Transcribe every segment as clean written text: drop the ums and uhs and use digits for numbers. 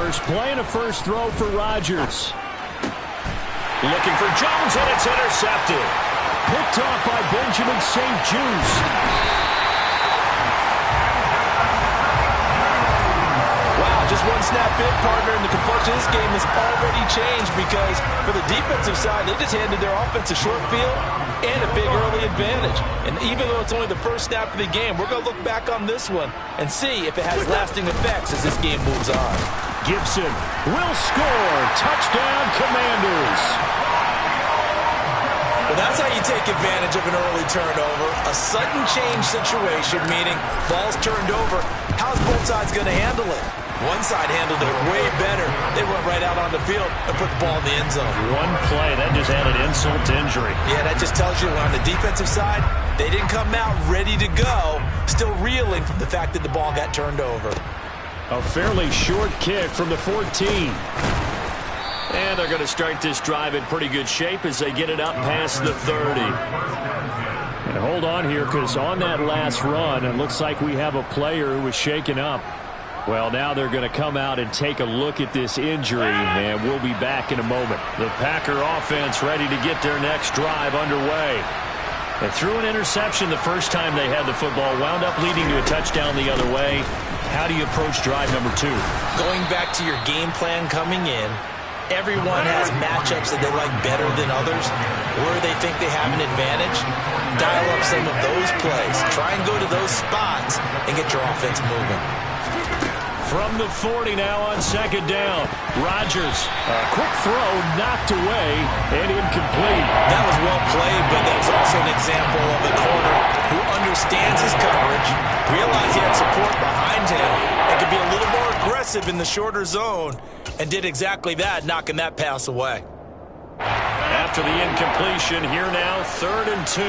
first play and a first throw for Rodgers. Looking for Jones, and it's intercepted. Picked off by Benjamin St-Juste. Just one snap in, partner, and the complexion of this game has already changed because for the defensive side, they just handed their offense a short field and a big early advantage. And even though it's only the first snap of the game, we're going to look back on this one and see if it has lasting effects as this game moves on. Gibson will score. Touchdown, Commanders. Well, that's how you take advantage of an early turnover. A sudden change situation, meaning ball's turned over. How's both sides going to handle it? One side handled it way better. They went right out on the field and put the ball in the end zone. One play, that just added insult to injury. Yeah, that just tells you on the defensive side, they didn't come out ready to go, still reeling from the fact that the ball got turned over. A fairly short kick from the 14. And they're going to start this drive in pretty good shape as they get it up past the 30. And hold on here, because on that last run, it looks like we have a player who was shaken up. Well, now they're going to come out and take a look at this injury, and we'll be back in a moment. The Packer offense ready to get their next drive underway. They threw an interception the first time they had the football, wound up leading to a touchdown the other way. How do you approach drive number 2? Going back to your game plan coming in, everyone has matchups that they like better than others. Where they think they have an advantage, dial up some of those plays. Try and go to those spots and get your offense moving. From the 40 now on second down. Rodgers, a quick throw, knocked away, and incomplete. That was well played, but that's also an example of a corner who understands his coverage, realized he had support behind him, and could be a little more aggressive in the shorter zone, and did exactly that, knocking that pass away. After the incompletion, here now, 3rd and 2.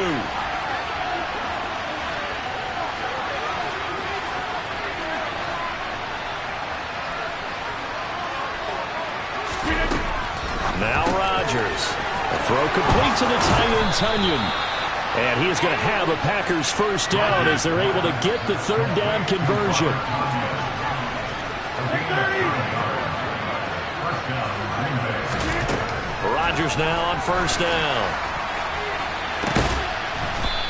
Now Rodgers. A throw complete to the tight end, Tunyon. And he is going to have a Packers first down as they're able to get the 3rd down conversion. Rodgers now on first down.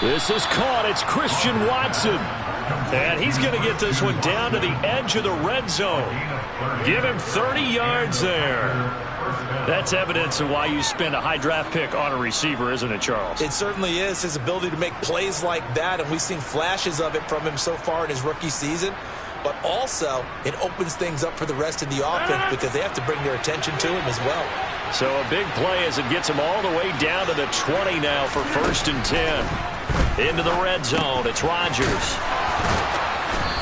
This is caught. It's Christian Watson. And he's going to get this one down to the edge of the red zone. Give him 30 yards there. That's evidence of why you spend a high draft pick on a receiver, isn't it, Charles? It certainly is. His ability to make plays like that, and we've seen flashes of it from him so far in his rookie season. But also, it opens things up for the rest of the offense because they have to bring their attention to him as well. So a big play as it gets him all the way down to the 20 now for 1st and 10. Into the red zone, it's Rodgers.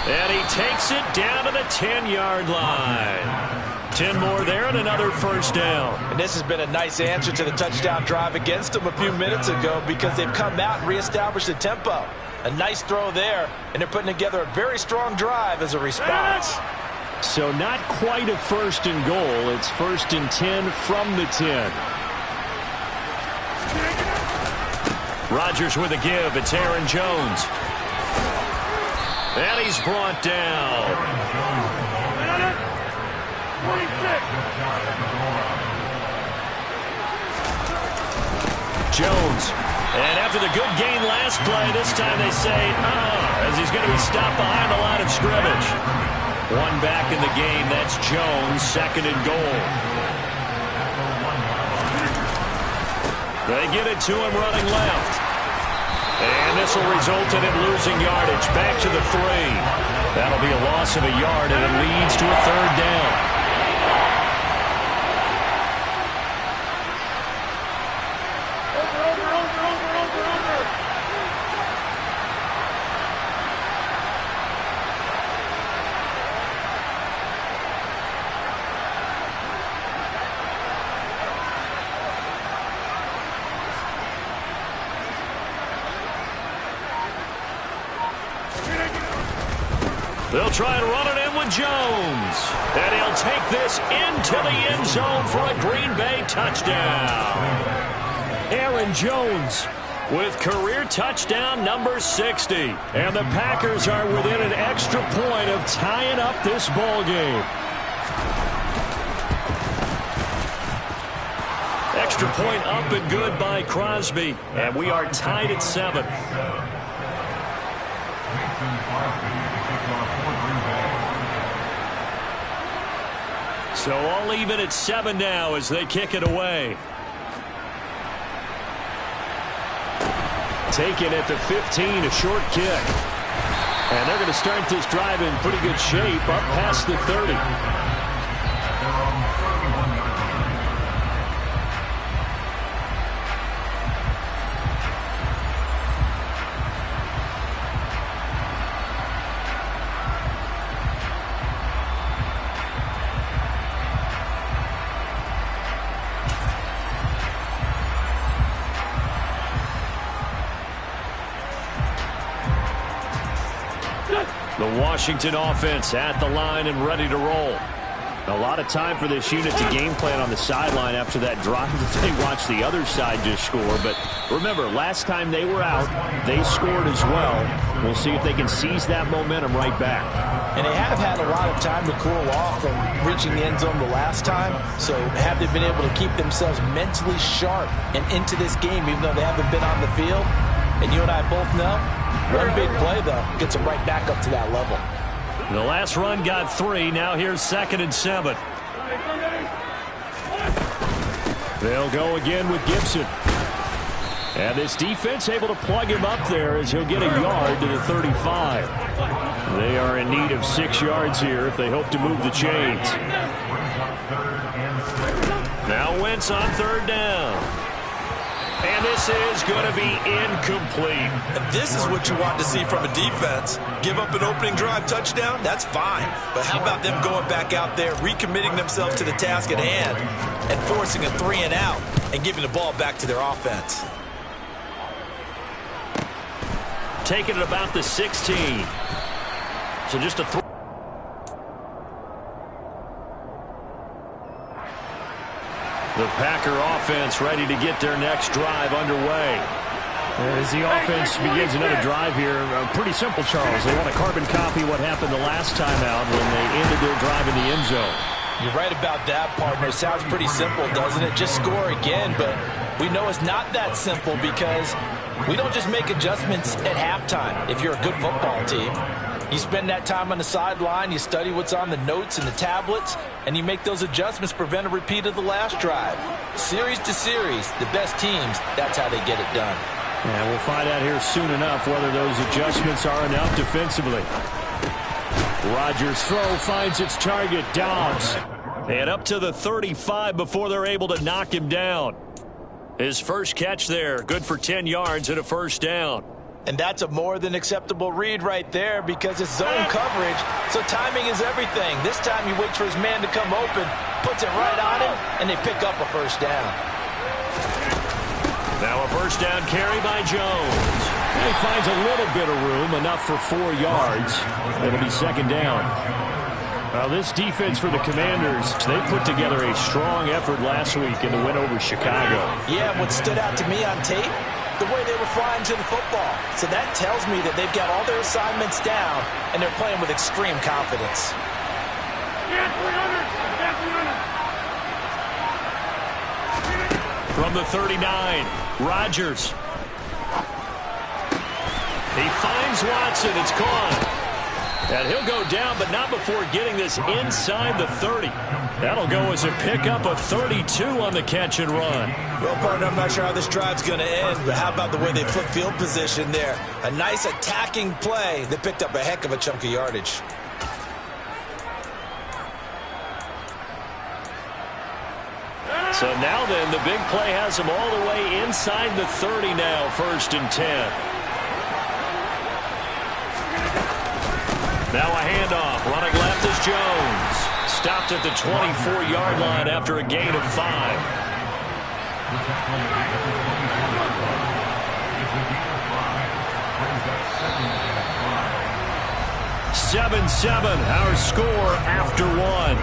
And he takes it down to the 10-yard line. 10 more there and another first down. And this has been a nice answer to the touchdown drive against them a few minutes ago because they've come out and reestablished the tempo. A nice throw there, and they're putting together a very strong drive as a response. So not quite a 1st and goal. It's 1st and 10 from the 10. Rodgers with a give. It's Aaron Jones. And he's brought down. Jones. And after the good gain last play, this time they say, as he's going to be stopped behind the line of scrimmage. One back in the game. That's Jones, 2nd and goal. They get it to him running left. And this will result in him losing yardage. Back to the 3. That'll be a loss of a yard, and it leads to a 3rd down. They'll try and run it in with Jones. And he'll take this into the end zone for a Green Bay touchdown. Aaron Jones with career touchdown number 60. And the Packers are within an extra point of tying up this ball game. Extra point up and good by Crosby. And we are tied at 7. So all even at 7 now as they kick it away. Taken at the 15, a short kick. And they're going to start this drive in pretty good shape up past the 30. The Washington offense at the line and ready to roll. A lot of time for this unit to game plan on the sideline after that drive that they watched the other side just score. But remember, last time they were out, they scored as well. We'll see if they can seize that momentum right back. And they have had a lot of time to cool off from reaching the end zone the last time. So have they been able to keep themselves mentally sharp and into this game even though they haven't been on the field? And you and I both know, one big play, though, gets them right back up to that level. The last run got 3. Now here's 2nd and 7. They'll go again with Gibson. And this defense able to plug him up there as he'll get a yard to the 35. They are in need of 6 yards here if they hope to move the chains. Now Wentz on 3rd down. And this is going to be incomplete. And this is what you want to see from a defense. Give up an opening drive touchdown, that's fine. But how about them going back out there, recommitting themselves to the task at hand, and forcing a 3 and out, and giving the ball back to their offense. Taking it about the 16. So just a 3. The Packer offense ready to get their next drive underway. As the offense begins another drive here, pretty simple, Charles. They want to carbon copy what happened the last time out when they ended their drive in the end zone. You're right about that, partner. It sounds pretty simple, doesn't it? Just score again, but we know it's not that simple because we don't just make adjustments at halftime if you're a good football team. You spend that time on the sideline, you study what's on the notes and the tablets, and you make those adjustments, prevent a repeat of the last drive. Series to series, the best teams, that's how they get it done. And we'll find out here soon enough whether those adjustments are enough defensively. Rodgers' throw finds its target, Dobbs. And up to the 35 before they're able to knock him down. His first catch there, good for 10 yards and a first down. And that's a more than acceptable read right there because it's zone coverage, so timing is everything. This time he waits for his man to come open, puts it right on him, and they pick up a first down. Now a first down carry by Jones. He finds a little bit of room, enough for 4 yards. It'll be 2nd down. Now this defense for the Commanders, they put together a strong effort last week in the win over Chicago. Yeah, what stood out to me on tape, the way they were flying to the football. So that tells me that they've got all their assignments down, and they're playing with extreme confidence. From the 39, Rodgers. He finds Watson. It's caught. And he'll go down, but not before getting this inside the 30. That'll go as a pickup of 32 on the catch and run. Well, partner, I'm not sure how this drive's going to end, but how about the way they flip field position there? A nice attacking play that picked up a heck of a chunk of yardage. So now then, the big play has them all the way inside the 30 now, 1st and 10. Now a handoff. Running left is Jones. Stopped at the 24-yard line after a gain of 5. 7-7, our score after 1.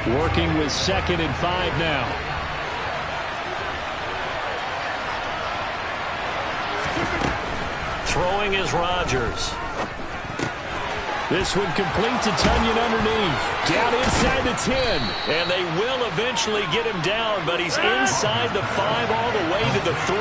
Working with 2nd and 5 now. Throwing is Rodgers. This one complete to Tunyon underneath. Down inside the 10. And they will eventually get him down, but he's inside the 5 all the way to the 3.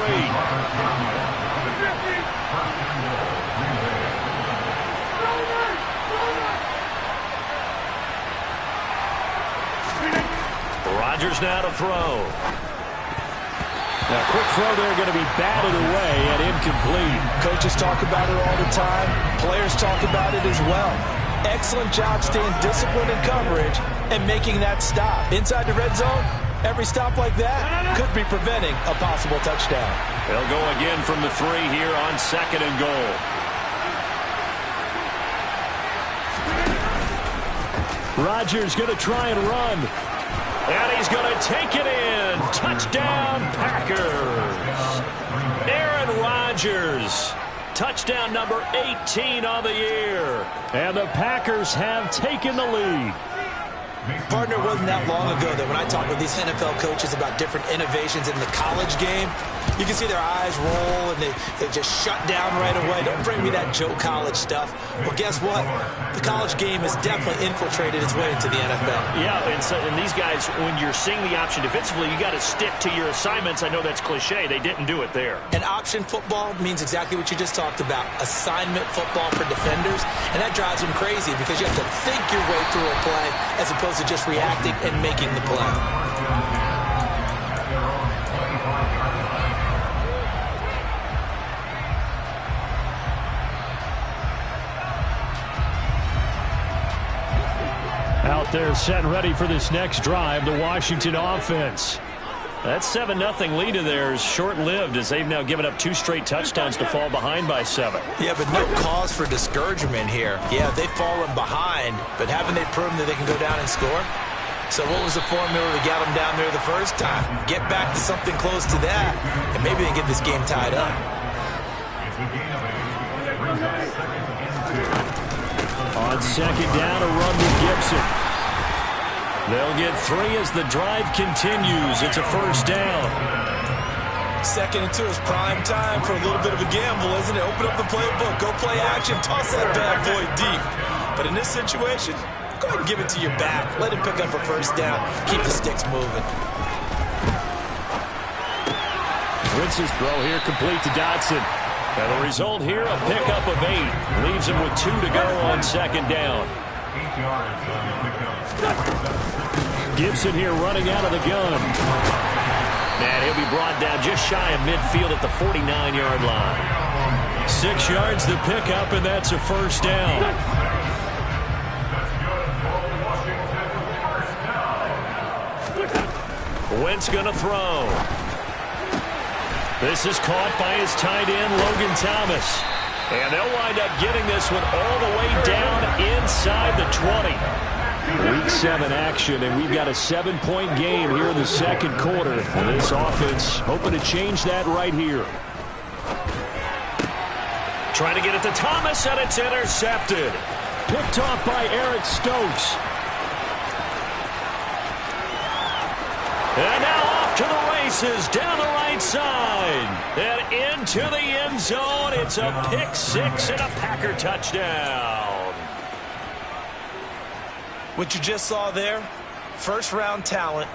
Rodgers now to throw. Now, quick throw there going to be batted away and incomplete. Coaches talk about it all the time. Players talk about it as well. Excellent job staying disciplined in coverage and making that stop. Inside the red zone, every stop like that could be preventing a possible touchdown. They'll go again from the 3 here on 2nd and goal. Rodgers going to try and run. And he's going to take it in. Touchdown, Packers. Aaron Rodgers. Touchdown number 18 on the year. And the Packers have taken the lead. Partner, it wasn't that long ago that when I talk with these NFL coaches about different innovations in the college game, you can see their eyes roll and they just shut down right away. Don't bring me that Joe College stuff. Well, guess what? The college game has definitely infiltrated its way into the NFL. Yeah, and these guys, when you're seeing the option defensively, you got to stick to your assignments. I know that's cliche. They didn't do it there. And option football means exactly what you just talked about. Assignment football for defenders. And that drives them crazy because you have to think your way through a play as opposed to just reacting and making the play. Out there set and ready for this next drive, the Washington offense. That 7-0 lead of theirs short-lived as they've now given up 2 straight touchdowns to fall behind by 7. Yeah, but no cause for discouragement here. Yeah, they've fallen behind, but haven't they proven that they can go down and score? So what was the formula to get them down there the first time? Get back to something close to that, and maybe they get this game tied up. On 2nd down, a run with Gibson. They'll get 3 as the drive continues. It's a first down. 2nd and 2 is prime time for a little bit of a gamble, isn't it? Open up the playbook, go play action, toss that bad boy deep. But in this situation, go ahead and give it to your back. Let him pick up a first down. Keep the sticks moving. Wentz's throw here complete to Dotson. And the result here, a pickup of 8. Leaves him with 2 to go on 2nd down. Gibson here running out of the gun. And he'll be brought down just shy of midfield at the 49-yard line. 6 yards the pickup, and that's a first down. Wentz going to throw. This is caught by his tight end, Logan Thomas. And they'll wind up getting this one all the way down inside the 20. Week 7 action, and we've got a 7-point game here in the second quarter. And this offense hoping to change that right here. Trying to get it to Thomas, and it's intercepted. Picked off by Eric Stokes. And now off to the races, down the right side. And into the end zone. It's a pick 6 and a Packer touchdown. What you just saw there, first-round talent,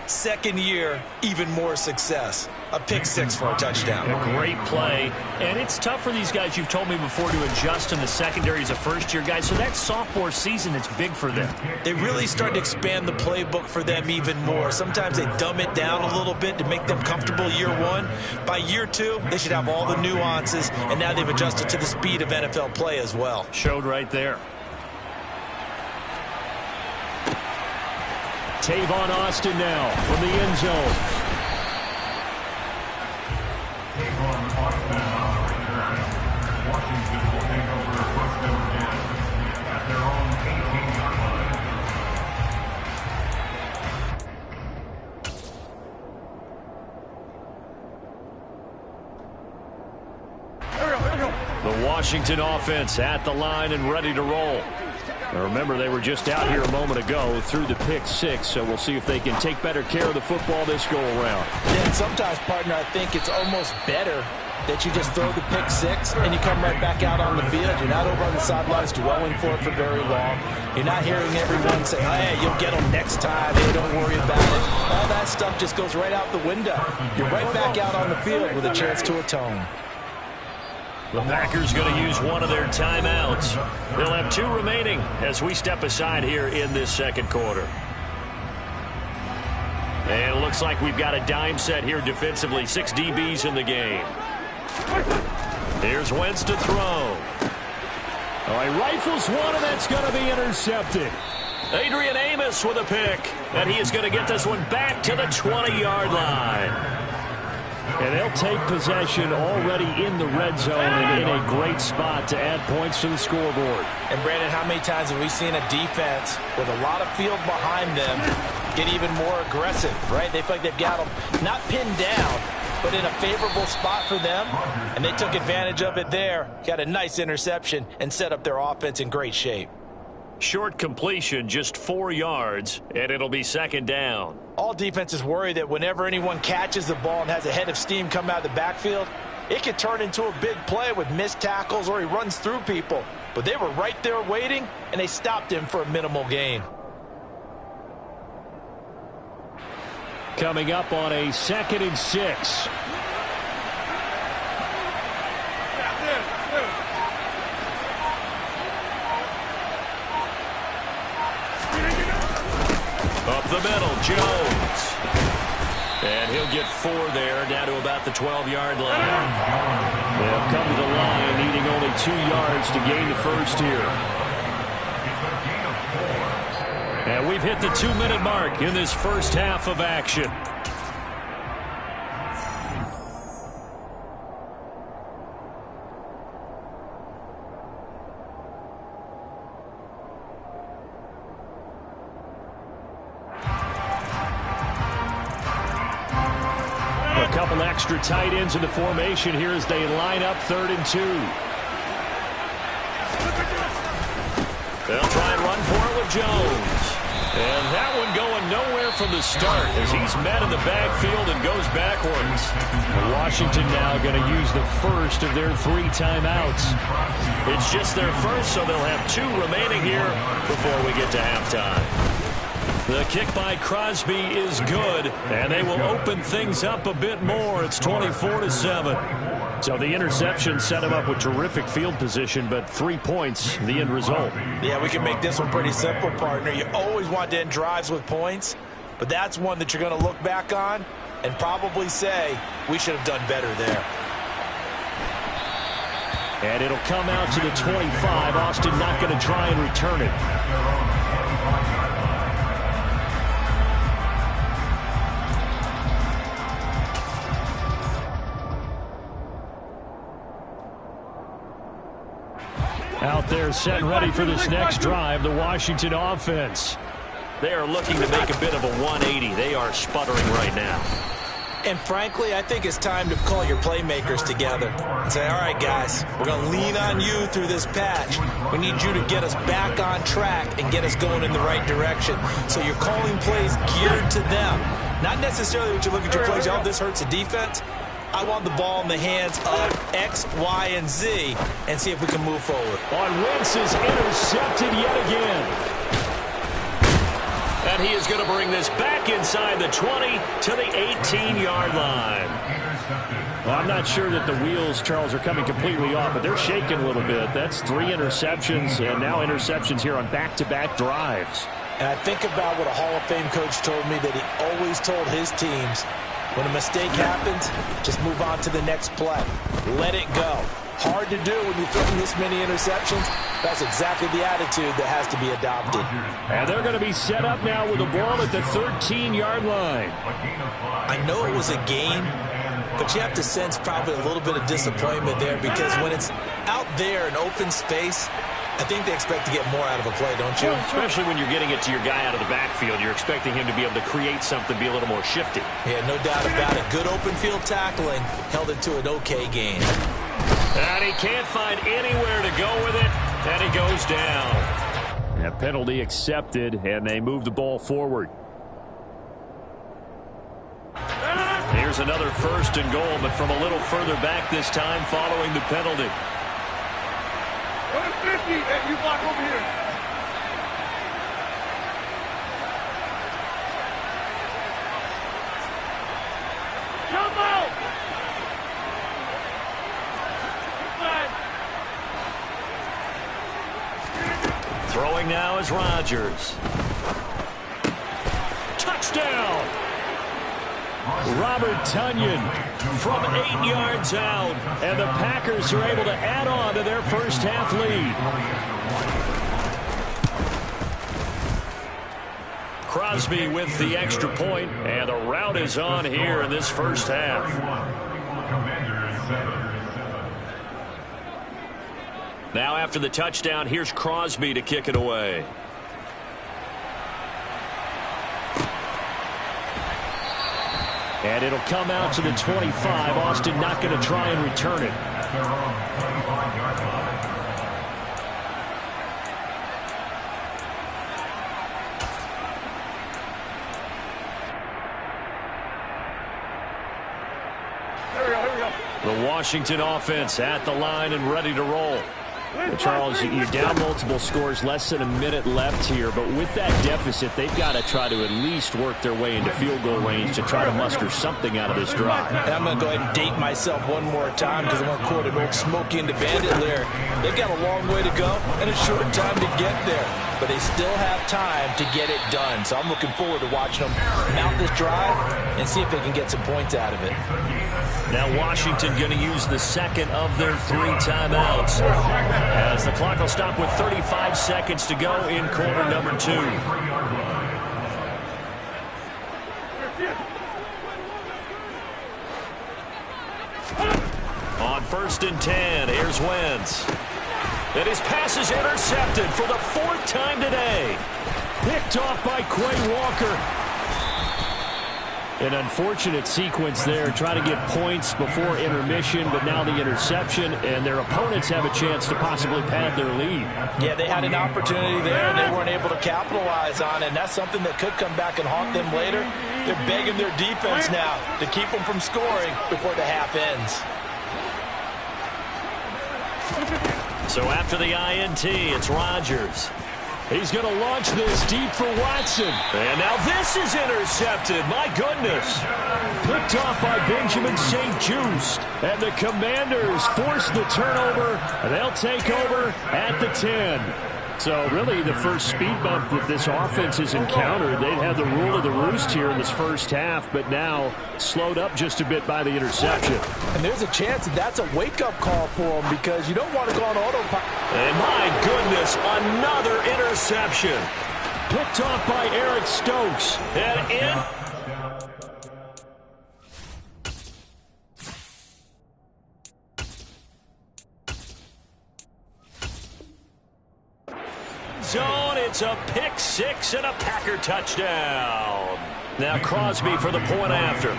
second year, even more success. A pick 6 for a touchdown. A great play. And it's tough for these guys, you've told me before, to adjust in the secondary as a first-year guy. So that sophomore season, it's big for them. They really start to expand the playbook for them even more. Sometimes they dumb it down a little bit to make them comfortable year 1. By year 2, they should have all the nuances, and now they've adjusted to the speed of NFL play as well. Showed right there. Tavon Austin now from the end zone. Washington will take over first down at their own 18-yard line. The Washington offense at the line and ready to roll. Now remember, they were just out here a moment ago through the pick six, so we'll see if they can take better care of the football this go-around. Yeah, and sometimes, partner, I think it's almost better that you just throw the pick six and you come right back out on the field. You're not over on the sidelines dwelling for it for very long. You're not hearing everyone say, hey, you'll get them next time. Hey, don't worry about it. All that stuff just goes right out the window. You're right back out on the field with a chance to atone. The Packers going to use one of their timeouts. They'll have 2 remaining as we step aside here in this second quarter. And it looks like we've got a dime set here defensively. 6 DBs in the game. Here's Wentz to throw. Oh, he rifles one, and that's going to be intercepted. Adrian Amos with a pick. And he is going to get this one back to the 20-yard line. And they'll take possession already in the red zone and in a great spot to add points to the scoreboard. And, Brandon, how many times have we seen a defense with a lot of field behind them get even more aggressive, right? They feel like they've got them not pinned down, but in a favorable spot for them, and they took advantage of it there. Got a nice interception and set up their offense in great shape. Short completion, just 4 yards, and it'll be second down. All defenses worry that whenever anyone catches the ball and has a head of steam come out of the backfield, it could turn into a big play with missed tackles or he runs through people. But they were right there waiting, and they stopped him for a minimal gain. Coming up on a 2nd and 6. Up the middle, Jones. And he'll get 4 there, down to about the 12-yard line. They'll come to the line, needing only 2 yards to gain the first here. And we've hit the 2-minute mark in this first half of action. A couple extra tight ends in the formation here as they line up 3rd and 2. They'll try and run for it with Jones. And that one going nowhere from the start as he's met in the backfield and goes backwards. Washington now going to use the first of their 3 timeouts. It's just their first, so they'll have 2 remaining here before we get to halftime. The kick by Crosby is good, and they will open things up a bit more. It's 24-7. So the interception set him up with terrific field position, but 3 points, the end result. Yeah, we can make this one pretty simple, partner. You always want to end drives with points, but that's one that you're going to look back on and probably say, we should have done better there. And it'll come out to the 25. Austin not going to try and return it. Out there set and ready for this next drive, the Washington offense. They are looking to make a bit of a 180. They are sputtering right now. And frankly, I think it's time to call your playmakers together and say, all right, guys, we're going to lean on you through this patch. We need you to get us back on track and get us going in the right direction. So you're calling plays geared to them. Not necessarily what you look at your plays, oh, this hurts the defense. I want the ball in the hands of X, Y, and Z and see if we can move forward. On Wentz is intercepted yet again. And he is going to bring this back inside the 20 to the 18-yard line. Well, I'm not sure that the wheels, Charles, are coming completely off, but they're shaking a little bit. That's 3 interceptions, and now interceptions here on back-to-back drives. And I think about what a Hall of Fame coach told me that he always told his teams, when a mistake happens, just move on to the next play. Let it go. Hard to do when you're throwing this many interceptions. That's exactly the attitude that has to be adopted. And they're going to be set up now with the ball at the 13-yard line. I know it was a game, but you have to sense probably a little bit of disappointment there because when it's out there in open space, I think they expect to get more out of a play, don't you? Especially when you're getting it to your guy out of the backfield. You're expecting him to be able to create something, be a little more shifty. Yeah, no doubt about it. Good open field tackling held it to an okay gain. And he can't find anywhere to go with it, and he goes down. A penalty accepted, and they move the ball forward. Here's another 1st and goal, but from a little further back this time following the penalty. 150, and you block over here. Jump out! Throwing now is Rodgers. Touchdown! Robert Tonyan from 8 yards out, and the Packers are able to add on to their first half lead. Crosby with the extra point, and the rout is on here in this first half. Now after the touchdown, here's Crosby to kick it away. And it'll come out to the 25. Austin not going to try and return it. Here we go. The Washington offense at the line and ready to roll. Charles, you're down multiple scores, less than a minute left here, but with that deficit, they've got to try to at least work their way into field goal range to try to muster something out of this drive. And I'm going to go ahead and date myself one more time because I'm going to quote an old Smokey and the Bandit lyric. They've got a long way to go and a short time to get there, but they still have time to get it done. So I'm looking forward to watching them mount this drive and see if they can get some points out of it. Now Washington going to use the second of their 3 timeouts, as the clock will stop with 35 seconds to go in quarter number 2. On 1st and 10, here's Wentz. And his pass is intercepted for the 4th time today. Picked off by Quay Walker. An unfortunate sequence there, trying to get points before intermission, but now the interception, and their opponents have a chance to possibly pad their lead. Yeah, they had an opportunity there, and they weren't able to capitalize on it, and that's something that could come back and haunt them later. They're begging their defense now to keep them from scoring before the half ends. So after the INT, it's Rodgers. He's going to launch this deep for Watson. And now this is intercepted. My goodness. Picked off by Benjamin St-Juste. And the Commanders force the turnover. And they'll take over at the 10. So really the first speed bump that this offense has encountered. They've had the rule of the roost here in this first half, but now slowed up just a bit by the interception. And there's a chance that that's a wake-up call for them because you don't want to go on autopilot. And my goodness, another interception. Picked off by Eric Stokes. And in. Zone, it's a pick six and a Packer touchdown. Now Crosby for the point after.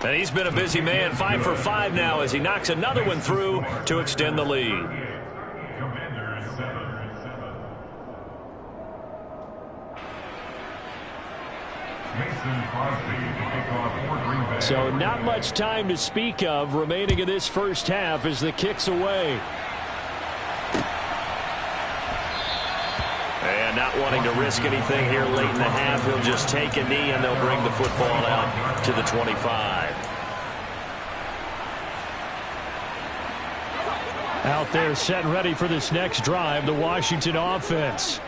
And he's been a busy man, 5 for 5 now as he knocks another one through to extend the lead. So not much time to speak of remaining in this first half as the kick's away. And not wanting to risk anything here late in the half, he'll just take a knee and they'll bring the football out to the 25. Out there set and ready for this next drive, the Washington offense.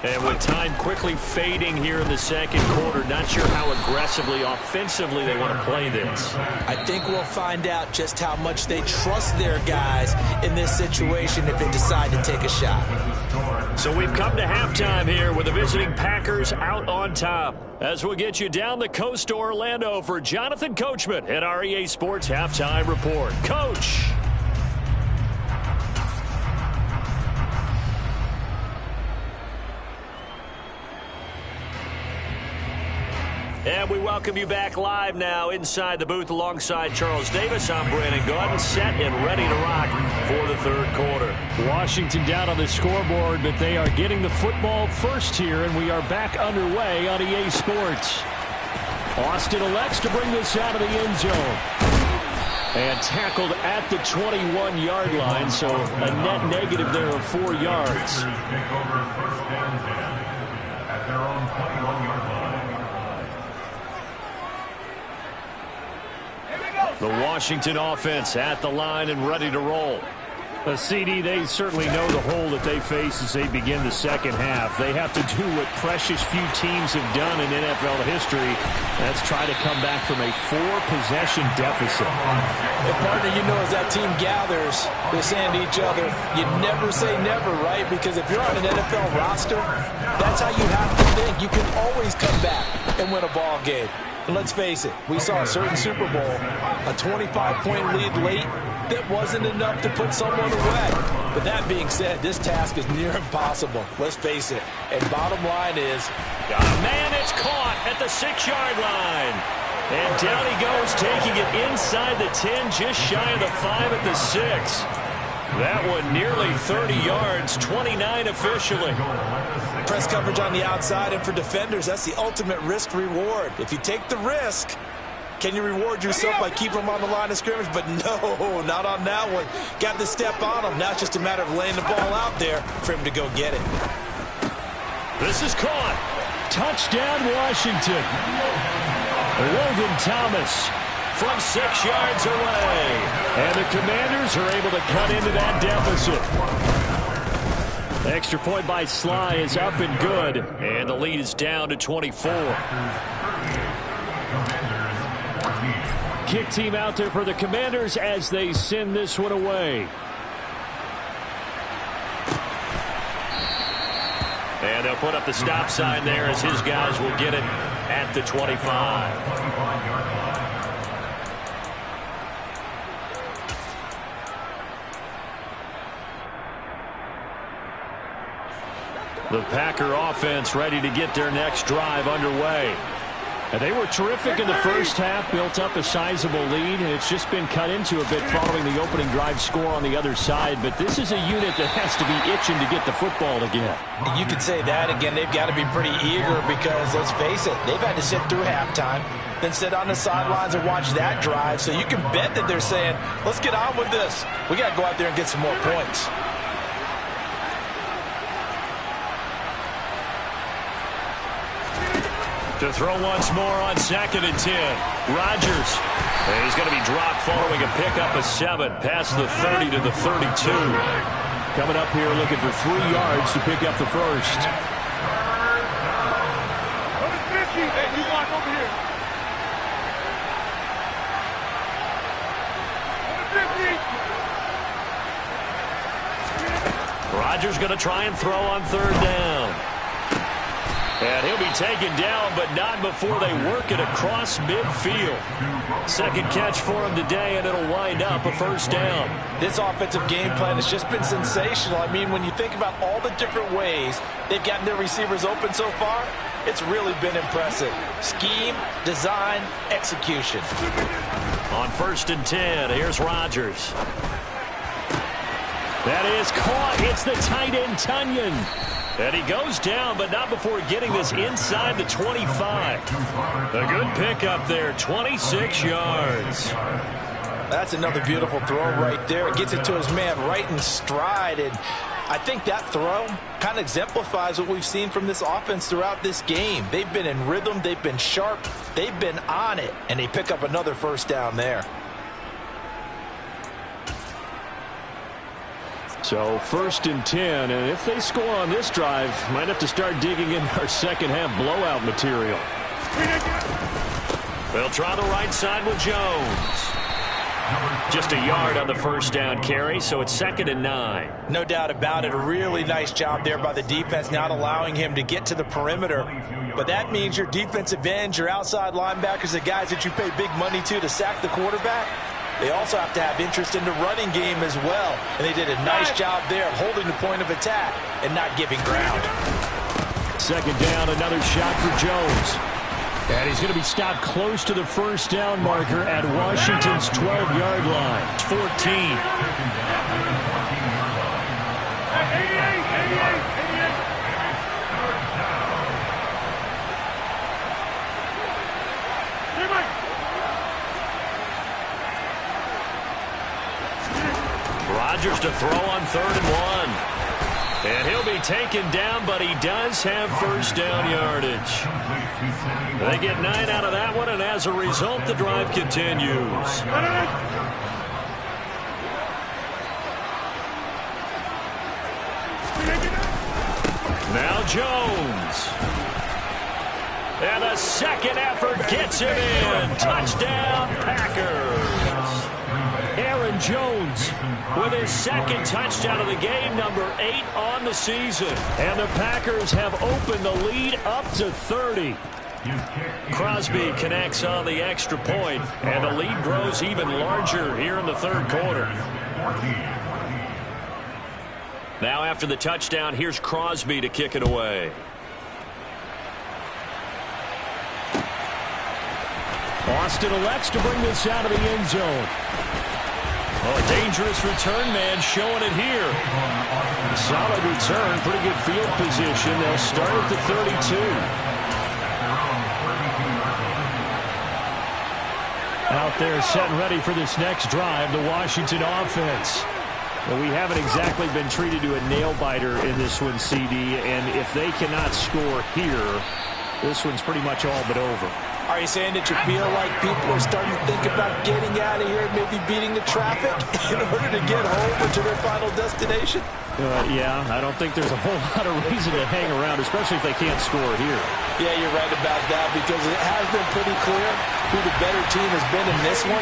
And with time quickly fading here in the second quarter, not sure how aggressively, offensively they want to play this. I think we'll find out just how much they trust their guys in this situation if they decide to take a shot. So we've come to halftime here with the visiting Packers out on top. As we'll get you down the coast to Orlando for Jonathan Coachman at our EA Sports Halftime Report. Coach. And we welcome you back live now inside the booth alongside Charles Davis. I'm Brandon Gaudin, set and ready to rock for the third quarter. Washington down on the scoreboard, but they are getting the football first here, and we are back underway on EA Sports. Austin elects to bring this out of the end zone. And tackled at the 21-yard line, so a net negative there of 4 yards. The Washington offense at the line and ready to roll. The CD, they certainly know the hole that they face as they begin the second half. They have to do what precious few teams have done in NFL history. That's try to come back from a 4-possession deficit. And partner, you know, as that team gathers, they're saying to each other, you never say never, right? Because if you're on an NFL roster, that's how you have to think. You can always come back and win a ball game. And let's face it, we saw a certain Super Bowl, a 25-point lead late, that wasn't enough to put someone away. But that being said, this task is near impossible. Let's face it. And bottom line is, got a man, it's caught at the 6-yard line. And down he goes, taking it inside the 10, just shy of the 5 at the 6. That one nearly 30 yards, 29 officially. Press coverage on the outside, and for defenders, that's the ultimate risk-reward. If you take the risk, can you reward yourself by keeping them on the line of scrimmage? But no, not on that one. Got to step on them. Now it's just a matter of laying the ball out there for him to go get it. This is caught. Touchdown, Washington. Logan Thomas from 6 yards away. And the Commanders are able to cut into that deficit. The extra point by Sly is up and good. And the lead is down to 24. Kick team out there for the Commanders as they send this one away. And they'll put up the stop sign there as his guys will get it at the 25. The Packer offense ready to get their next drive underway. And they were terrific in the first half, built up a sizable lead, and it's just been cut into a bit following the opening drive score on the other side. But this is a unit that has to be itching to get the football again. You could say that. Again, they've got to be pretty eager because, let's face it, they've had to sit through halftime, then sit on the sidelines and watch that drive. So you can bet that they're saying, let's get on with this. We got to go out there and get some more points. To throw once more on 2nd and 10. Rodgers. And he's going to be dropped following a pickup of 7 past the 30 to the 32. Coming up here looking for 3 yards to pick up the first. Number 50, hey, you walk over here. Number 50. Rodgers going to try and throw on 3rd down. And he'll be taken down, but not before they work it across midfield. Second catch for him today, and it'll wind up a 1st down. This offensive game plan has just been sensational. I mean, when you think about all the different ways they've gotten their receivers open so far, it's really been impressive. Scheme, design, execution. On 1st and 10, here's Rodgers. That is caught. It's the tight end, Tunyon. And he goes down, but not before getting this inside the 25. A good pickup there, 26 yards. That's another beautiful throw right there. It gets it to his man right in stride. And I think that throw kind of exemplifies what we've seen from this offense throughout this game. They've been in rhythm. They've been sharp. They've been on it. And they pick up another 1st down there. So 1st and 10, and if they score on this drive, might have to start digging in our second half blowout material. They'll try the right side with Jones. Just a yard on the 1st down carry, so it's 2nd and 9. No doubt about it. A really nice job there by the defense, not allowing him to get to the perimeter. But that means your defensive ends, your outside linebackers, the guys that you pay big money to sack the quarterback, they also have to have interest in the running game as well. And they did a nice job there of holding the point of attack and not giving ground. 2nd down, another shot for Jones. And he's going to be stopped close to the first down marker at Washington's 12-yard line. It's 14. 88. Rodgers to throw on 3rd and 1. And he'll be taken down, but he does have first down yardage. They get 9 out of that one, and as a result, the drive continues. Now Jones. And a second effort gets him in. Touchdown, Packers. Aaron Jones with his second touchdown of the game, number 8 on the season. And the Packers have opened the lead up to 30. Crosby connects on the extra point, and the lead grows even larger here in the third quarter. Now after the touchdown, here's Crosby to kick it away. Austin elects to bring this out of the end zone. Oh, a dangerous return man showing it here. Solid return, pretty good field position. They'll start at the 32. Out there set and ready for this next drive, the Washington offense. Well, we haven't exactly been treated to a nail-biter in this one, CD, and if they cannot score here, this one's pretty much all but over. Are you saying that you feel like people are starting to think about getting out of here and maybe beating the traffic in order to get home or to their final destination? Yeah, I don't think there's a whole lot of reason to hang around, especially if they can't score here. Yeah, you're right about that, because it has been pretty clear who the better team has been in this one.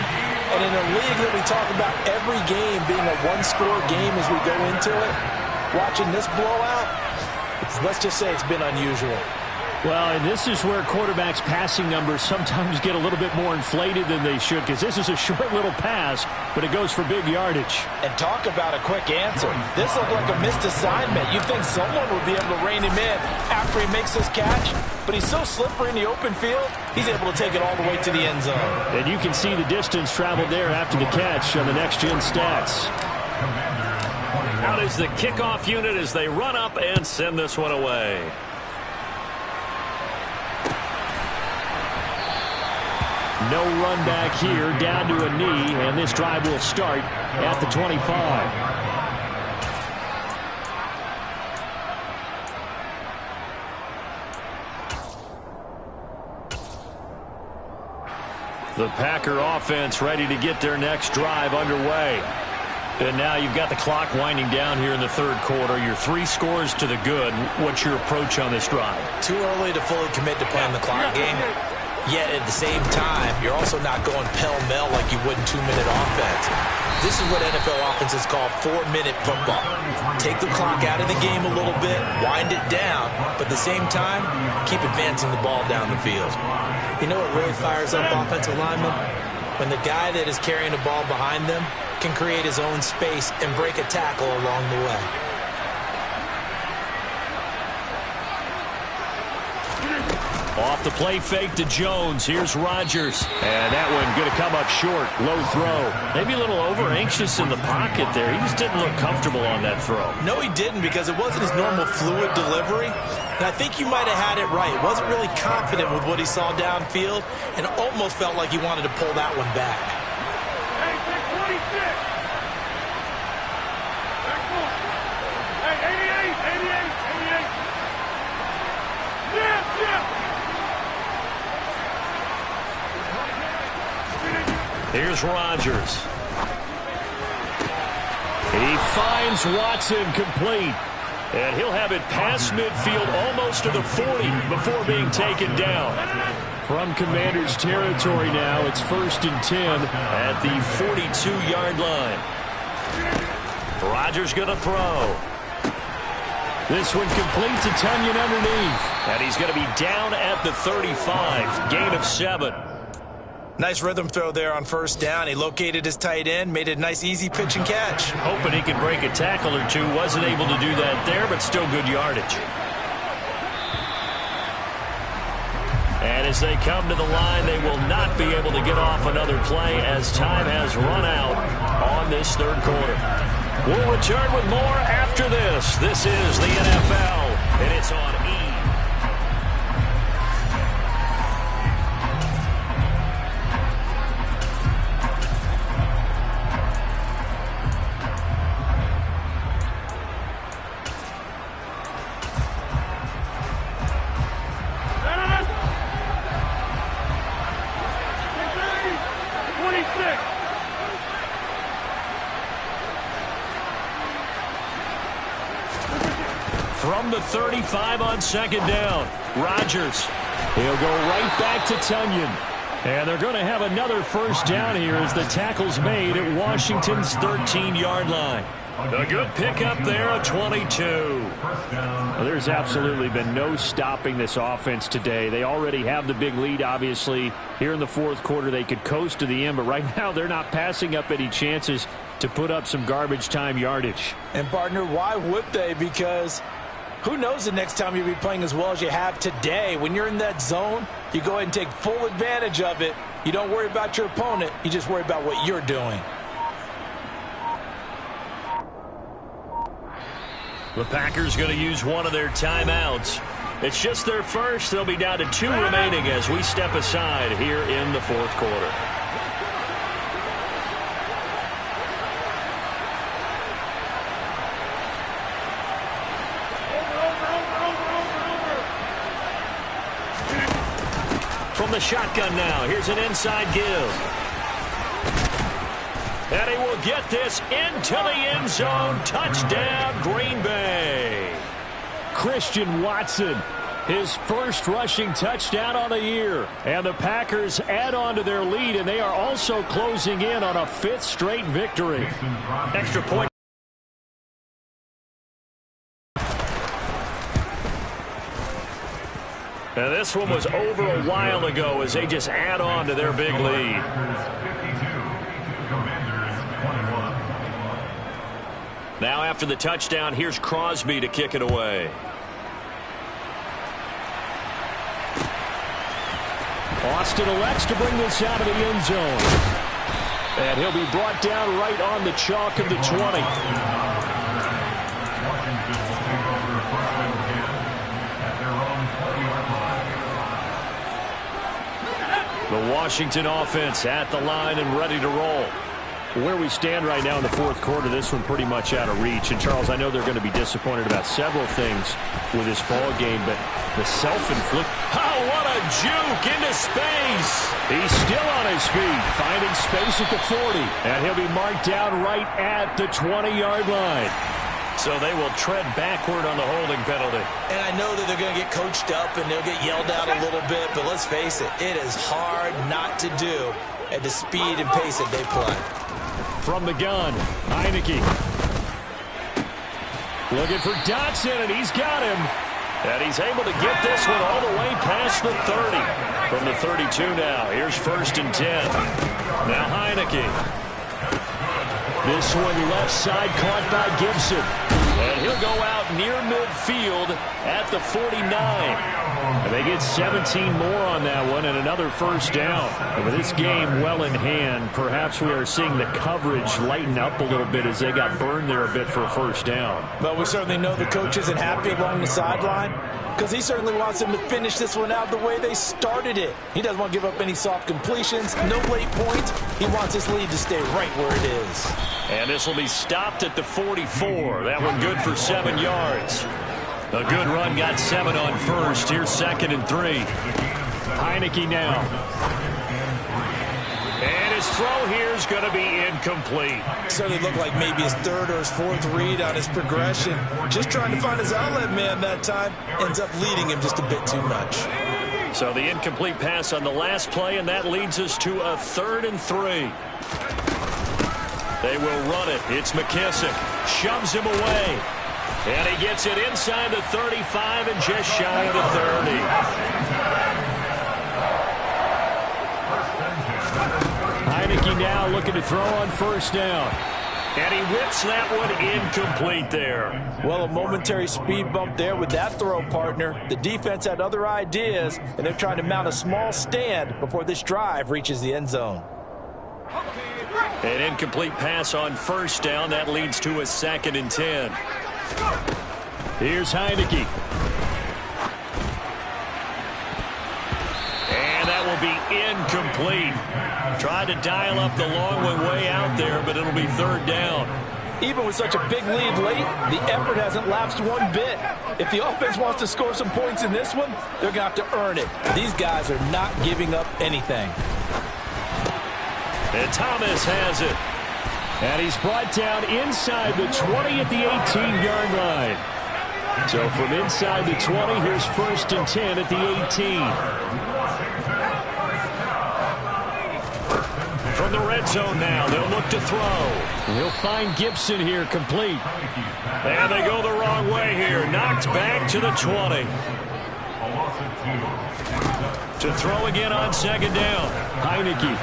And in a league that we talk about every game being a one-score game as we go into it, watching this blowout, let's just say it's been unusual. Well, and this is where quarterbacks' passing numbers sometimes get a little bit more inflated than they should, because this is a short little pass, but it goes for big yardage. And talk about a quick answer. This looked like a missed assignment. You'd think someone would be able to rein him in after he makes this catch, but he's so slippery in the open field, he's able to take it all the way to the end zone. And you can see the distance traveled there after the catch on the next-gen stats. Out is the kickoff unit as they run up and send this one away. No run back here, down to a knee, and this drive will start at the 25. The Packer offense ready to get their next drive underway. And now you've got the clock winding down here in the third quarter. Your 3 scores to the good. What's your approach on this drive? Too early to fully commit to playing the clock game. Yet at the same time, you're also not going pell-mell like you would in 2-minute offense. This is what NFL offenses call 4-minute football. Take the clock out of the game a little bit, wind it down, but at the same time, keep advancing the ball down the field. You know what really fires up offensive linemen? When the guy that is carrying the ball behind them can create his own space and break a tackle along the way. Off the play fake to Jones. Here's Rodgers. And that one going to come up short. Low throw. Maybe a little over-anxious in the pocket there. He just didn't look comfortable on that throw. No, he didn't, because it wasn't his normal fluid delivery. And I think you might have had it right. Wasn't really confident with what he saw downfield and almost felt like he wanted to pull that one back. Hey, 26. Hey, 88. Yeah. Here's Rodgers. He finds Watson complete. And he'll have it past midfield almost to the 40 before being taken down. From Commanders territory now, it's 1st and 10 at the 42-yard line. Rodgers going to throw. This one complete to Tunyon underneath. And he's going to be down at the 35. Gain of 7. Nice rhythm throw there on 1st down. He located his tight end, made it a nice easy pitch and catch. Hoping he could break a tackle or two. Wasn't able to do that there, but still good yardage. And as they come to the line, they will not be able to get off another play as time has run out on this third quarter. We'll return with more after this. This is the NFL, and it's on E! From the 35 on second down, Rodgers. He'll go right back to Tunyon. And they're going to have another first down here as the tackle's made at Washington's 13-yard line. A good pickup there, a 22. Well, there's absolutely been no stopping this offense today. They already have the big lead, obviously. Here in the fourth quarter, they could coast to the end, but right now they're not passing up any chances to put up some garbage time yardage. And, partner, why would they? Because who knows the next time you'll be playing as well as you have today. When you're in that zone, you go ahead and take full advantage of it. You don't worry about your opponent. You just worry about what you're doing. The Packers going to use one of their timeouts. It's just their first. They'll be down to 2 remaining as we step aside here in the fourth quarter. From the shotgun now, here's an inside give. And he will get this into the end zone. Touchdown, Green Bay. Christian Watson, his first rushing touchdown on the year. And the Packers add on to their lead, and they are also closing in on a 5th straight victory. Extra point. And this one was over a while ago as they just add on to their big lead. Now after the touchdown, here's Crosby to kick it away. Austin elects to bring this out of the end zone. And he'll be brought down right on the chalk of the 20. The Washington offense at the line and ready to roll. Where we stand right now in the fourth quarter, this one pretty much out of reach. And, Charles, I know they're going to be disappointed about several things with this ball game, but the self-inflict. Oh, what a juke into space. He's still on his feet, finding space at the 40. And he'll be marked down right at the 20-yard line. So they will tread backward on the holding penalty. And I know that they're going to get coached up and they'll get yelled out a little bit, but let's face it, it is hard not to do at the speed and pace that they play. From the gun, Heineke. Looking for Dotson, and he's got him. And he's able to get this one all the way past the 30. From the 32 now, here's 1st and 10. Now Heineke. This one left side caught by Gibson. And he'll go out near midfield at the 49. And they get 17 more on that one and another first down. And with this game well in hand, perhaps we are seeing the coverage lighten up a little bit as they got burned there a bit for a first down. But we certainly know the coach isn't happy along the sideline because he certainly wants them to finish this one out the way they started it. He doesn't want to give up any soft completions, no late points. He wants his lead to stay right where it is. And this will be stopped at the 44. That one good for 7 yards. A good run got 7 on first. Here's 2nd and 3. Heineke now. And his throw here is going to be incomplete. Certainly looked like maybe his 3rd or his 4th read on his progression. Just trying to find his outlet man that time. Ends up leading him just a bit too much. So the incomplete pass on the last play, and that leads us to a 3rd and 3. They will run it. It's McKissick. Shoves him away. And he gets it inside the 35 and just shy of the 30. Heineke now looking to throw on first down. And he whips that one incomplete there. Well, a momentary speed bump there with that throw, partner. The defense had other ideas, and they're trying to mount a small stand before this drive reaches the end zone. An incomplete pass on first down. That leads to a 2nd and 10. Here's Heineke. And that will be incomplete. Tried to dial up the long one way out there, but it'll be 3rd down. Even with such a big lead late, the effort hasn't lapsed one bit. If the offense wants to score some points in this one, they're going to have to earn it. These guys are not giving up anything. And Thomas has it. And he's brought down inside the 20 at the 18-yard line. So from inside the 20, here's 1st and 10 at the 18. From the red zone now, they'll look to throw. He'll find Gibson here, complete. And they go the wrong way here. Knocked back to the 20. To throw again on 2nd down. Heineke.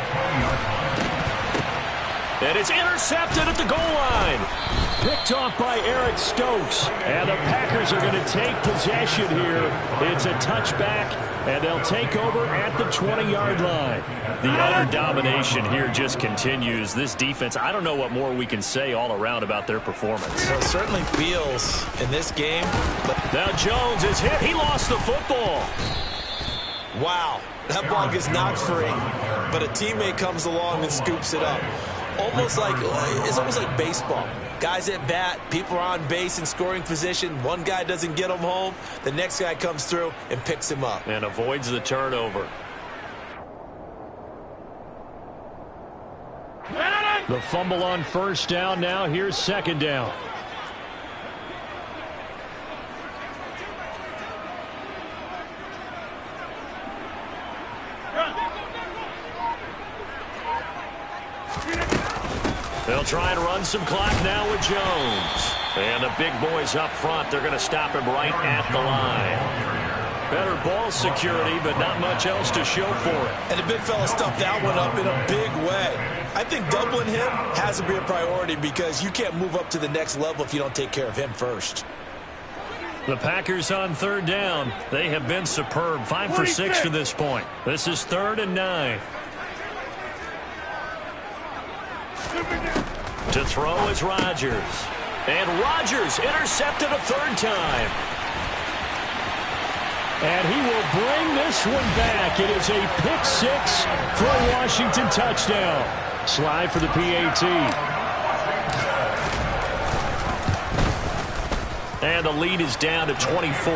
And it's intercepted at the goal line. Picked off by Eric Stokes. And the Packers are going to take possession here. It's a touchback, and they'll take over at the 20-yard line. The utter domination here just continues. This defense, I don't know what more we can say all around about their performance. Well, it certainly feels in this game. Now Jones is hit. He lost the football. Wow, that ball gets knocked free, but a teammate comes along and scoops it up. It's almost like baseball. Guys at bat, people are on base in scoring position. One guy doesn't get him home. The next guy comes through and picks him up. And avoids the turnover. The fumble on first down now. Here's 2nd down. They'll try and run some clock now with Jones. And the big boys up front, they're going to stop him right at the line. Better ball security, but not much else to show for it. And the big fella stuffed that one up in a big way. I think doubling him has to be a priority because you can't move up to the next level if you don't take care of him first. The Packers on 3rd down. They have been superb. 5 for 6 to this point. This is 3rd and 9. To throw is Rodgers. And Rodgers intercepted a 3rd time. And he will bring this one back. It is a pick 6 for a Washington touchdown. Slide for the PAT. And the lead is down to 24.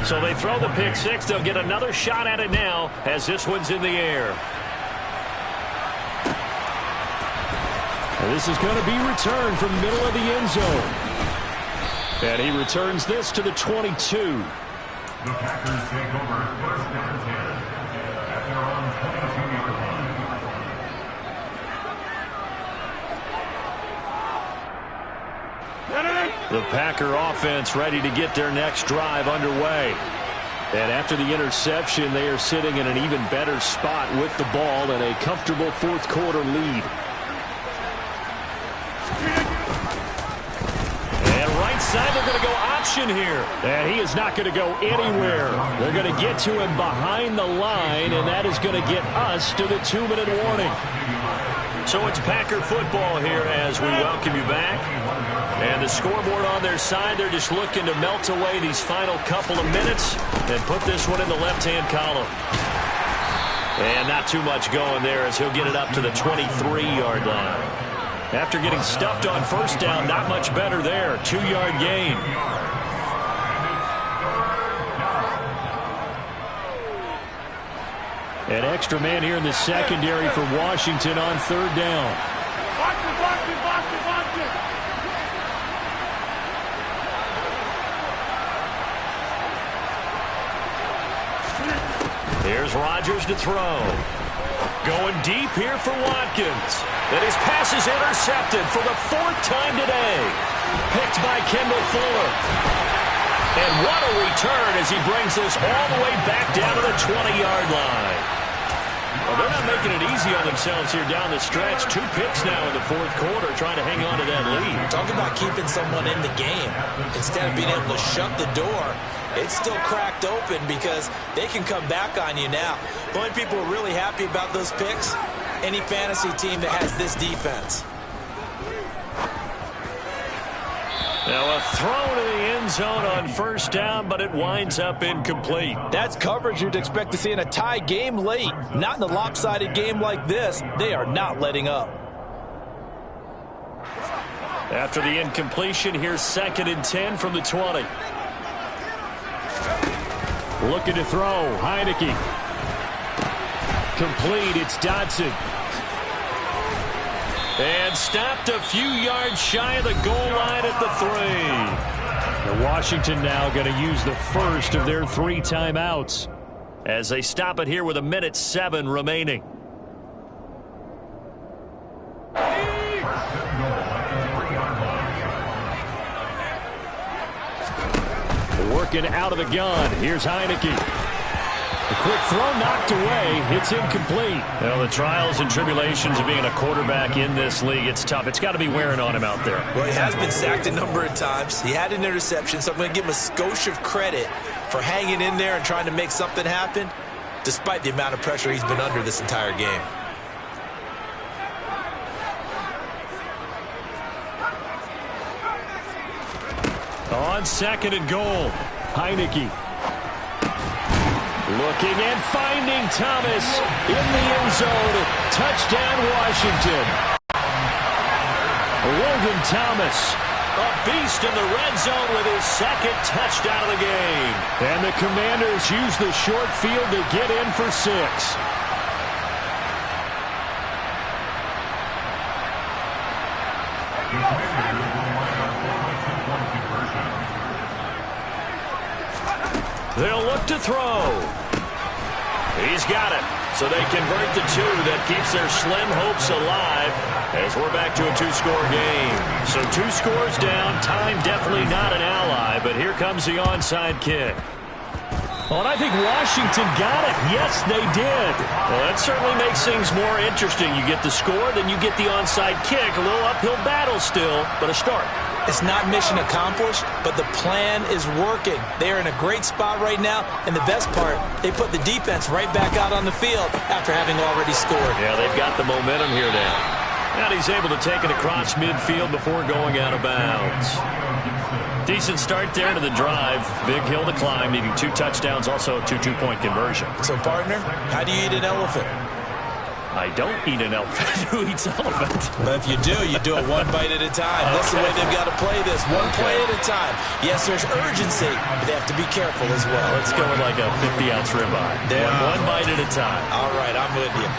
So they throw the pick 6. They'll get another shot at it now as this one's in the air. And this is going to be returned from the middle of the end zone. And he returns this to the 22. The Packers take over 1st and 10 at their own 22-yard line. The Packer offense ready to get their next drive underway. And after the interception, they are sitting in an even better spot with the ball and a comfortable 4th quarter lead. And right side, they're going to go option here. And he is not going to go anywhere. They're going to get to him behind the line, and that is going to get us to the 2-minute warning. So it's Packer football here as we welcome you back. And the scoreboard on their side, they're just looking to melt away these final couple of minutes and put this one in the left-hand column. And not too much going there as he'll get it up to the 23-yard line. After getting stuffed on first down, not much better there. 2-yard gain. An extra man here in the secondary for Washington on 3rd down. Watch it, watch it, watch it, watch it. Here's Rodgers to throw. Going deep here for Watkins. And his pass is intercepted for the 4th time today. Picked by Kendall Fuller. And what a return as he brings this all the way back down to the 20-yard line. Well, they're not making it easy on themselves here down the stretch. 2 picks now in the fourth quarter, trying to hang on to that lead. Talk about keeping someone in the game. Instead of being able to shut the door, it's still cracked open because they can come back on you now. The only people who are really happy about those picks, any fantasy team that has this defense. Now a throw to the end zone on first down, but it winds up incomplete. That's coverage you'd expect to see in a tie game late. Not in a lopsided game like this. They are not letting up. After the incompletion, here's 2nd and 10 from the 20. Looking to throw. Heineke. Complete. It's Dodson. And stopped a few yards shy of the goal line at the 3. And Washington now going to use the first of their 3 timeouts as they stop it here with 1:07 remaining. Working out of the gun. Here's Heineke. A quick throw knocked away. It's incomplete. Well, the trials and tribulations of being a quarterback in this league, it's tough. It's got to be wearing on him out there. Well, he has been sacked a number of times. He had an interception, so I'm going to give him a skosh of credit for hanging in there and trying to make something happen, despite the amount of pressure he's been under this entire game. On 2nd and goal, Heineke. Looking and finding Thomas in the end zone. Touchdown, Washington. Logan Thomas, a beast in the red zone with his 2nd touchdown of the game. And the Commanders use the short field to get in for 6. They'll look to throw. He's got it. So they convert the 2. That keeps their slim hopes alive as we're back to a 2-score game. So 2 scores down. Time definitely not an ally, but here comes the onside kick. Well, and I think Washington got it. Yes, they did. Well, that certainly makes things more interesting. You get the score, then you get the onside kick. A little uphill battle still, but a start. It's not mission accomplished, but the plan is working. They're in a great spot right now, and the best part, they put the defense right back out on the field after having already scored. Yeah, they've got the momentum here now. And he's able to take it across midfield before going out of bounds. Decent start there to the drive. Big hill to climb, needing 2 touchdowns, also a 2 two-point conversion. So, partner, how do you eat an elephant? I don't eat an elephant. Who eats elephant? But if you do it 1 bite at a time. Okay. That's the way they've got to play this. One play at a time. Yes, there's urgency, but they have to be careful as well. Let's go with like a 50-ounce ribeye. Yeah. One bite at a time. All right, I'm with you.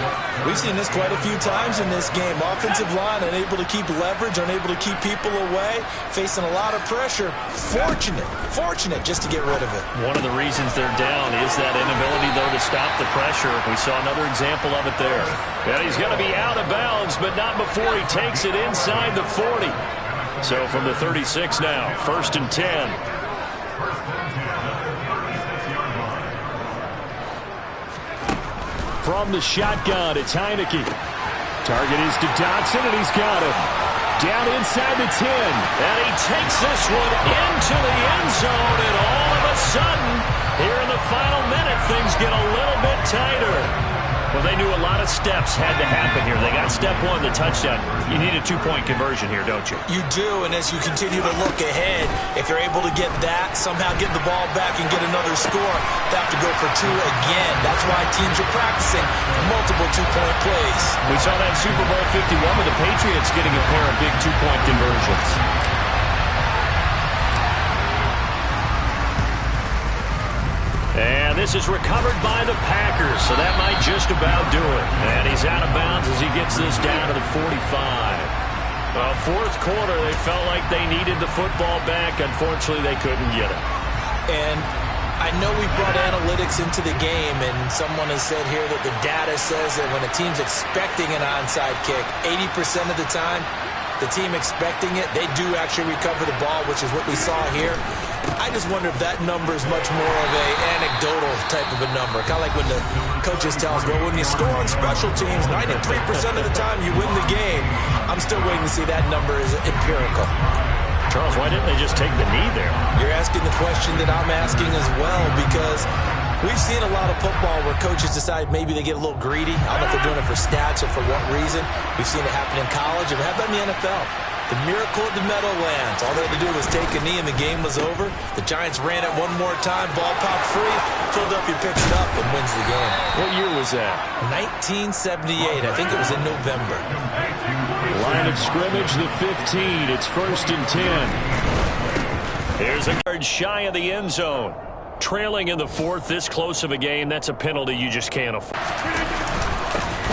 We've seen this quite a few times in this game. Offensive line unable to keep leverage, unable to keep people away, facing a lot of pressure. Fortunate just to get rid of it. One of the reasons they're down is that inability, though, to stop the pressure. We saw another example of it there. And he's going to be out of bounds, but not before he takes it inside the 40. So from the 36 now, 1st and 10. From the shotgun, it's Heineke. Target is to Dodson, and he's got him. Down inside the 10. And he takes this one into the end zone, and all of a sudden, here in the final minute, things get a little bit tighter. Well, they knew a lot of steps had to happen here. They got step 1, the touchdown. You need a 2-point conversion here, don't you? You do, and as you continue to look ahead, if you're able to get that, somehow get the ball back and get another score, they have to go for 2 again. That's why teams are practicing multiple 2-point plays. We saw that Super Bowl 51 with the Patriots getting a pair of big 2-point conversions. And this is recovered by the Packers, so that might just about do it. And he's out of bounds as he gets this down to the 45. Well, fourth quarter, they felt like they needed the football back. Unfortunately, they couldn't get it. And I know we brought analytics into the game, and someone has said here that the data says that when a team's expecting an onside kick, 80% of the time, the team expecting it, they do actually recover the ball, which is what we saw here. I just wonder if that number is much more of a anecdotal type of a number. Kind of like when the coaches tell us, well, when you score on special teams, 93% of the time you win the game. I'm still waiting to see that number is empirical. Charles, why didn't they just take the knee there? You're asking the question that I'm asking as well, because we've seen a lot of football where coaches decide maybe they get a little greedy. I don't know if they're doing it for stats or for what reason. We've seen it happen in college, and we have that in the NFL. The miracle of the Meadowlands. All they had to do was take a knee, and the game was over. The Giants ran it one more time. Ball popped free. Philadelphia picks it up and wins the game. What year was that? 1978. I think it was in November. Line of scrimmage, the 15. It's 1st and 10. There's a yard shy of the end zone. Trailing in the 4th, this close of a game, that's a penalty you just can't afford.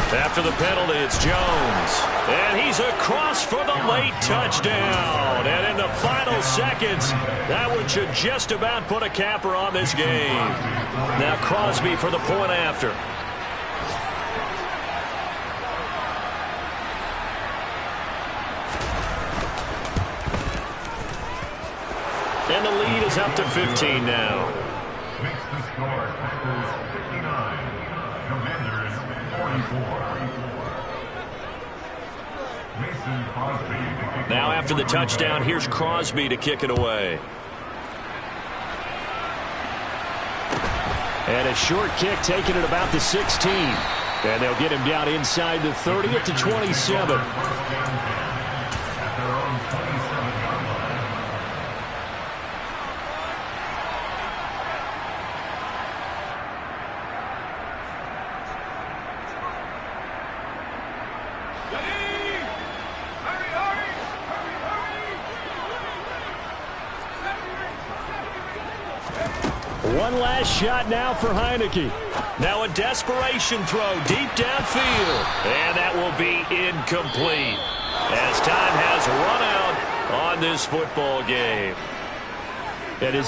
After the penalty, it's Jones. And he's across for the late touchdown. And in the final seconds, that one should just about put a capper on this game. Now Crosby for the point after. And the lead is up to 15 now. Makes the score. Packers 59. Commanders 44. Mason Crosby. Now after the touchdown, here's Crosby to kick it away. And a short kick taken at about the 16. And they'll get him down inside the 30 at the 27. At their own 27-yard line. One last shot now for Heineke. Now a desperation throw deep downfield. And that will be incomplete as time has run out on this football game. It is